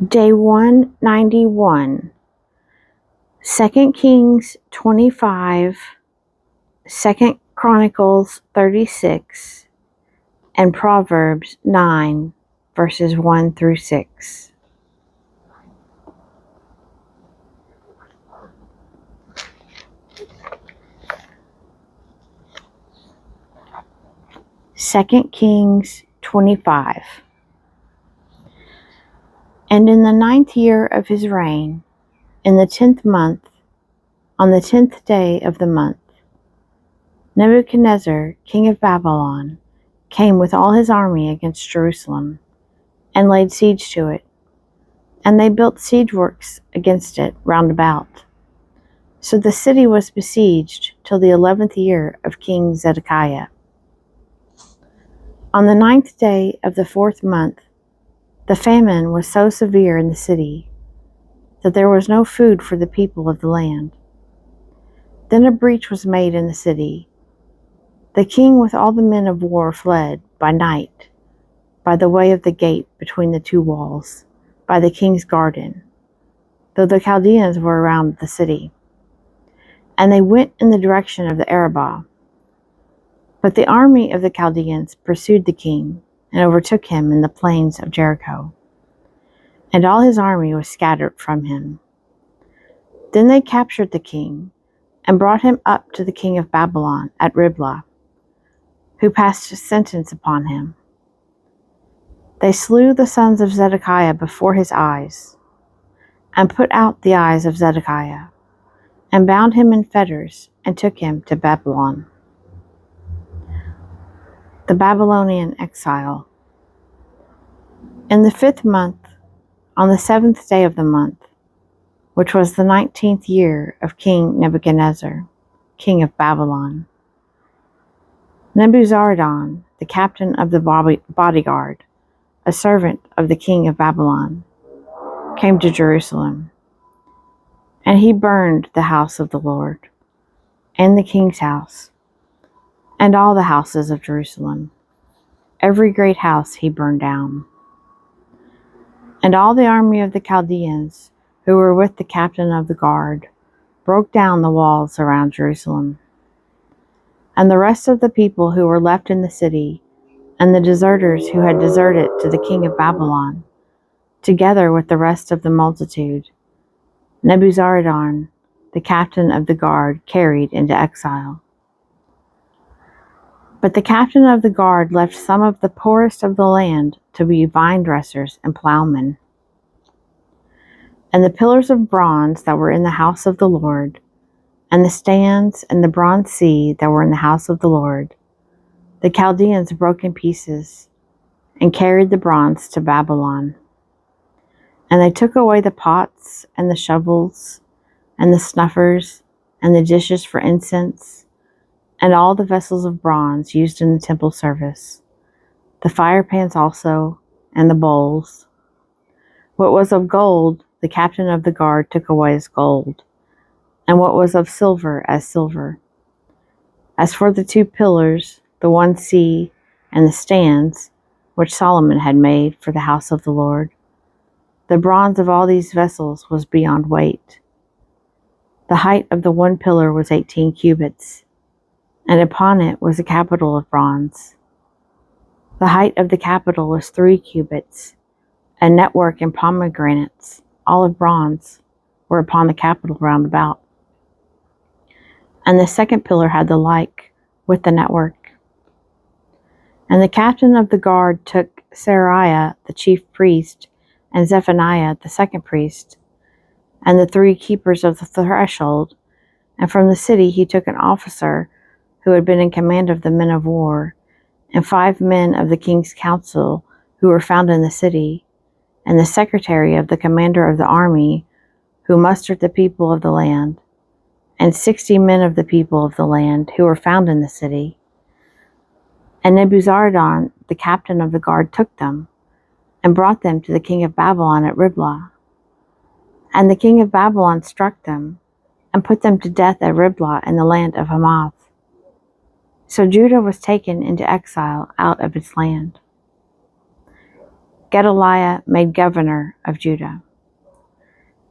Day 191, 2 Kings 25, 2 Chronicles 36, and Proverbs 9, verses 1 through 6. Second Kings 25. And in the 9th year of his reign, in the 10th month, on the 10th day of the month, Nebuchadnezzar, king of Babylon, came with all his army against Jerusalem, and laid siege to it. And they built siege works against it round about. So the city was besieged till the 11th year of King Zedekiah. On the 9th day of the 4th month, the famine was so severe in the city that there was no food for the people of the land. Then a breach was made in the city. The king with all the men of war fled by night, by the way of the gate between the two walls, by the king's garden, though the Chaldeans were around the city. And they went in the direction of the Arabah. But the army of the Chaldeans pursued the king, and overtook him in the plains of Jericho. And all his army was scattered from him. Then they captured the king, and brought him up to the king of Babylon at Riblah, who passed sentence upon him. They slew the sons of Zedekiah before his eyes, and put out the eyes of Zedekiah, and bound him in fetters, and took him to Babylon. The Babylonian exile. In the 5th month, on the 7th day of the month, which was the 19th year of King Nebuchadnezzar, king of Babylon, Nebuzaradan, the captain of the bodyguard, a servant of the king of Babylon, came to Jerusalem. And he burned the house of the Lord, and the king's house, and all the houses of Jerusalem. Every great house he burned down. And all the army of the Chaldeans, who were with the captain of the guard, broke down the walls around Jerusalem. And the rest of the people who were left in the city, and the deserters who had deserted to the king of Babylon, together with the rest of the multitude, Nebuzaradan, the captain of the guard, carried into exile. But the captain of the guard left some of the poorest of the land to be vine dressers and plowmen. And the pillars of bronze that were in the house of the Lord, and the stands and the bronze sea that were in the house of the Lord, the Chaldeans broke in pieces, and carried the bronze to Babylon. And they took away the pots and the shovels, and the snuffers, and the dishes for incense, and all the vessels of bronze used in the temple service, the fire pans also, and the bowls. What was of gold, the captain of the guard took away as gold, and what was of silver as silver. As for the 2 pillars, the one sea, and the stands, which Solomon had made for the house of the Lord, the bronze of all these vessels was beyond weight. The height of the one pillar was 18 cubits, and upon it was a capital of bronze. The height of the capital was 3 cubits, and network and pomegranates, all of bronze, were upon the capital round about. And the second pillar had the like, with the network. And the captain of the guard took Seraiah the chief priest, and Zephaniah the second priest, and the 3 keepers of the threshold, and from the city he took an officer who had been in command of the men of war, and 5 men of the king's council who were found in the city, and the secretary of the commander of the army who mustered the people of the land, and 60 men of the people of the land who were found in the city. And Nebuzaradan, the captain of the guard, took them, and brought them to the king of Babylon at Riblah. And the king of Babylon struck them, and put them to death at Riblah in the land of Hamath. So Judah was taken into exile out of its land. Gedaliah made governor of Judah.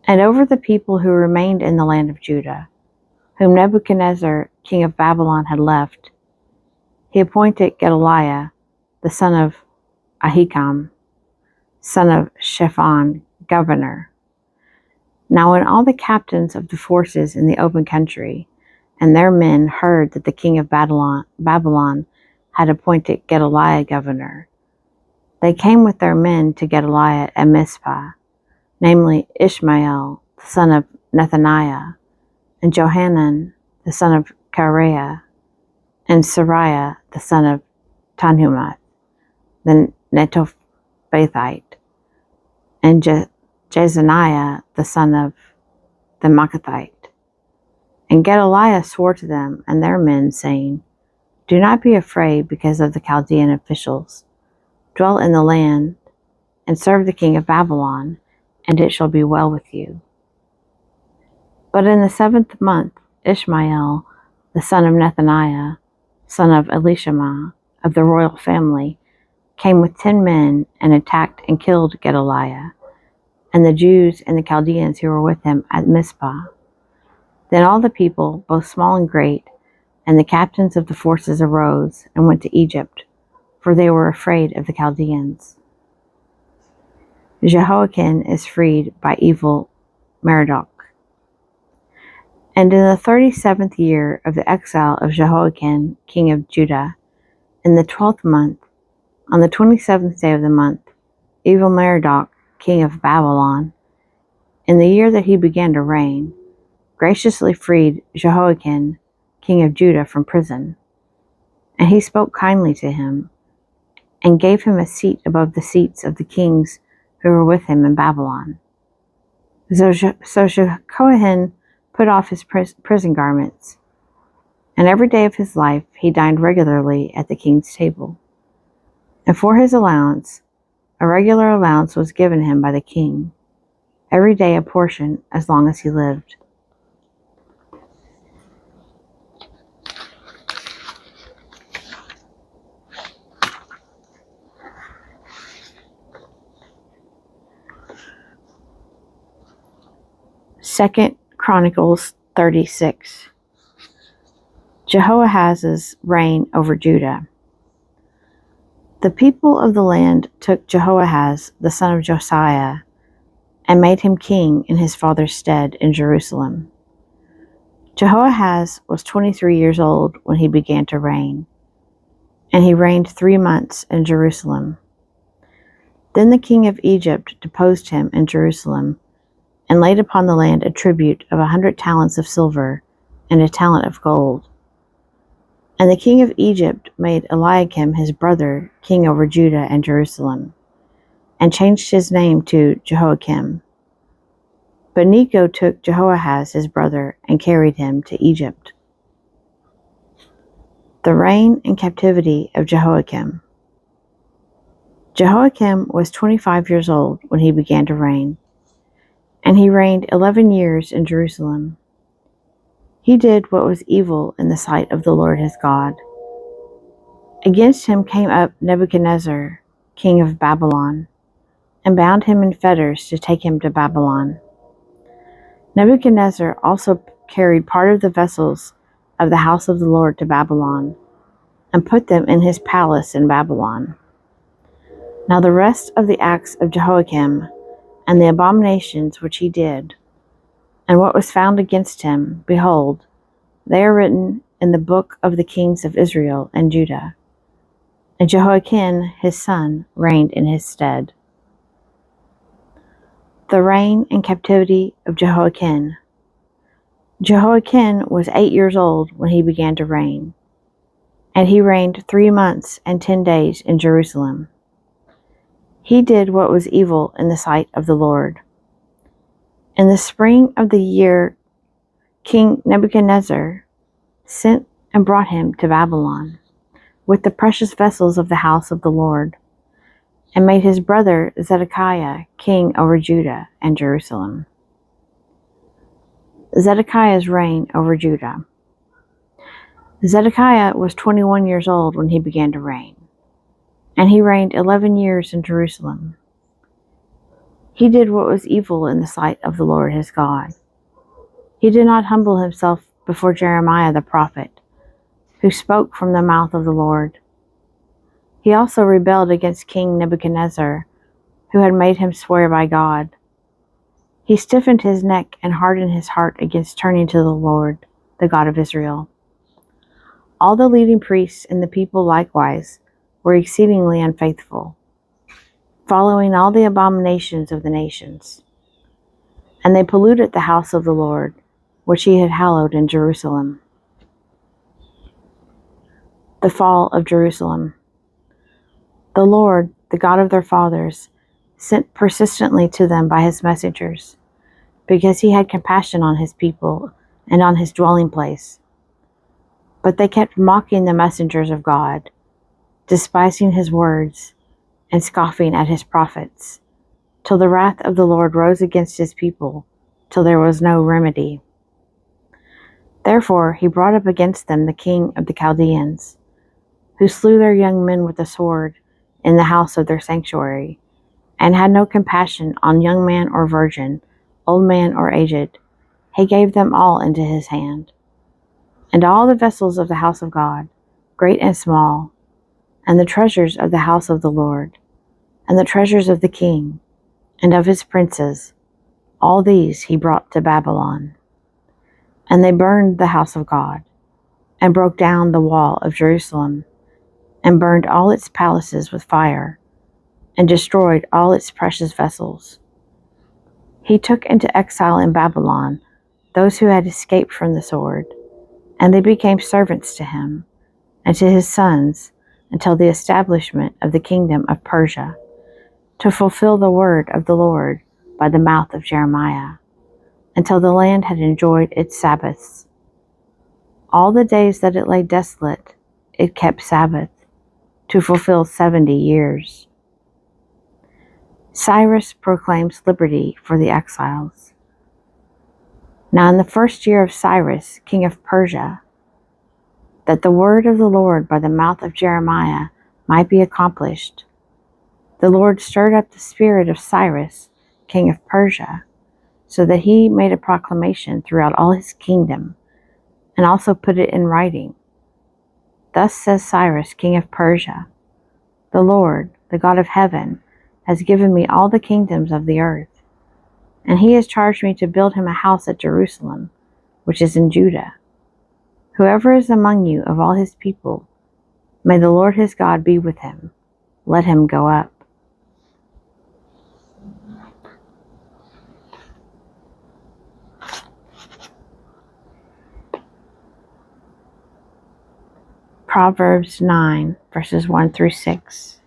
And over the people who remained in the land of Judah, whom Nebuchadnezzar, king of Babylon, had left, he appointed Gedaliah, the son of Ahikam, son of Shaphan, governor. Now when all the captains of the forces in the open country and their men heard that the king of Babylon had appointed Gedaliah governor, they came with their men to Gedaliah at Mizpah, namely Ishmael, the son of Nethaniah, and Johanan, the son of Kareah, and Sariah, the son of Tanhumeth, the Netophathite, and Jezaniah, the son of the Maacathite. And Gedaliah swore to them and their men, saying, Do not be afraid because of the Chaldean officials. Dwell in the land and serve the king of Babylon, and it shall be well with you. But in the 7th month, Ishmael, the son of Nethaniah, son of Elishama, of the royal family, came with 10 men and attacked and killed Gedaliah, and the Jews and the Chaldeans who were with him at Mizpah. Then all the people, both small and great, and the captains of the forces arose and went to Egypt, for they were afraid of the Chaldeans. Jehoiakim is freed by evil Merodach. And in the 37th year of the exile of Jehoiakim, king of Judah, in the 12th month, on the 27th day of the month, evil Merodach, king of Babylon, in the year that he began to reign, graciously freed Jehoiakim, king of Judah, from prison. And he spoke kindly to him, and gave him a seat above the seats of the kings who were with him in Babylon. So Jehoiakim put off his prison garments, and every day of his life he dined regularly at the king's table. And for his allowance, a regular allowance was given him by the king, every day a portion as long as he lived. Second Chronicles 36. Jehoahaz's reign over Judah. The people of the land took Jehoahaz, the son of Josiah, and made him king in his father's stead in Jerusalem. Jehoahaz was 23 years old when he began to reign, and he reigned 3 months in Jerusalem. Then the king of Egypt deposed him in Jerusalem, and laid upon the land a tribute of 100 talents of silver and a talent of gold. And the king of Egypt made Eliakim his brother king over Judah and Jerusalem, and changed his name to Jehoiakim. But Necho took Jehoahaz his brother and carried him to Egypt. The reign and captivity of Jehoiakim. Jehoiakim was 25 years old when he began to reign, and he reigned 11 years in Jerusalem. He did what was evil in the sight of the Lord his God. Against him came up Nebuchadnezzar, king of Babylon, and bound him in fetters to take him to Babylon. Nebuchadnezzar also carried part of the vessels of the house of the Lord to Babylon, and put them in his palace in Babylon. Now the rest of the acts of Jehoiakim, and the abominations which he did, and what was found against him, behold, they are written in the book of the kings of Israel and Judah. And Jehoiakim his son reigned in his stead. The reign and captivity of Jehoiakim. Jehoiakim was 8 years old when he began to reign, and he reigned 3 months and 10 days in Jerusalem. He did what was evil in the sight of the Lord. In the spring of the year, King Nebuchadnezzar sent and brought him to Babylon with the precious vessels of the house of the Lord, and made his brother Zedekiah king over Judah and Jerusalem. Zedekiah's reign over Judah. Zedekiah was 21 years old when he began to reign, and he reigned 11 years in Jerusalem. He did what was evil in the sight of the Lord his God. He did not humble himself before Jeremiah the prophet, who spoke from the mouth of the Lord. He also rebelled against King Nebuchadnezzar, who had made him swear by God. He stiffened his neck and hardened his heart against turning to the Lord, the God of Israel. All the leading priests and the people likewise were exceedingly unfaithful, following all the abominations of the nations. And they polluted the house of the Lord, which he had hallowed in Jerusalem. The fall of Jerusalem. The Lord, the God of their fathers, sent persistently to them by his messengers, because he had compassion on his people and on his dwelling place. But they kept mocking the messengers of God, despising his words, and scoffing at his prophets, till the wrath of the Lord rose against his people, till there was no remedy. Therefore he brought up against them the king of the Chaldeans, who slew their young men with the sword in the house of their sanctuary, and had no compassion on young man or virgin, old man or aged. He gave them all into his hand. And all the vessels of the house of God, great and small, and the treasures of the house of the Lord, and the treasures of the king, and of his princes, all these he brought to Babylon. And they burned the house of God, and broke down the wall of Jerusalem, and burned all its palaces with fire, and destroyed all its precious vessels. He took into exile in Babylon those who had escaped from the sword, and they became servants to him and to his sons until the establishment of the kingdom of Persia, to fulfill the word of the Lord by the mouth of Jeremiah, until the land had enjoyed its Sabbaths. All the days that it lay desolate, it kept Sabbath, to fulfill 70 years. Cyrus proclaims liberty for the exiles. Now in the first year of Cyrus, king of Persia, that the word of the Lord by the mouth of Jeremiah might be accomplished, the Lord stirred up the spirit of Cyrus, king of Persia, so that he made a proclamation throughout all his kingdom, and also put it in writing. Thus says Cyrus, king of Persia, the Lord, the God of heaven, has given me all the kingdoms of the earth, and he has charged me to build him a house at Jerusalem, which is in Judah. Whoever is among you of all his people, may the Lord his God be with him. Let him go up. Proverbs 9, verses 1 through 6.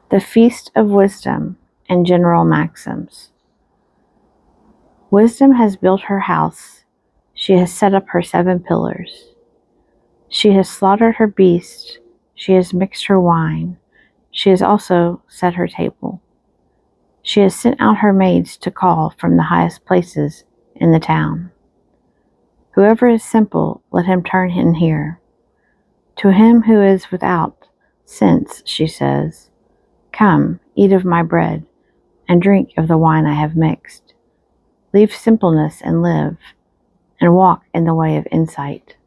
The Feast of Wisdom and General Maxims. Wisdom has built her house. She has set up her 7 pillars. She has slaughtered her beasts. She has mixed her wine. She has also set her table. She has sent out her maids to call from the highest places in the town. Whoever is simple, let him turn in here. To him who is without sense, she says, come, eat of my bread, and drink of the wine I have mixed. Leave simpleness and live, and walk in the way of insight.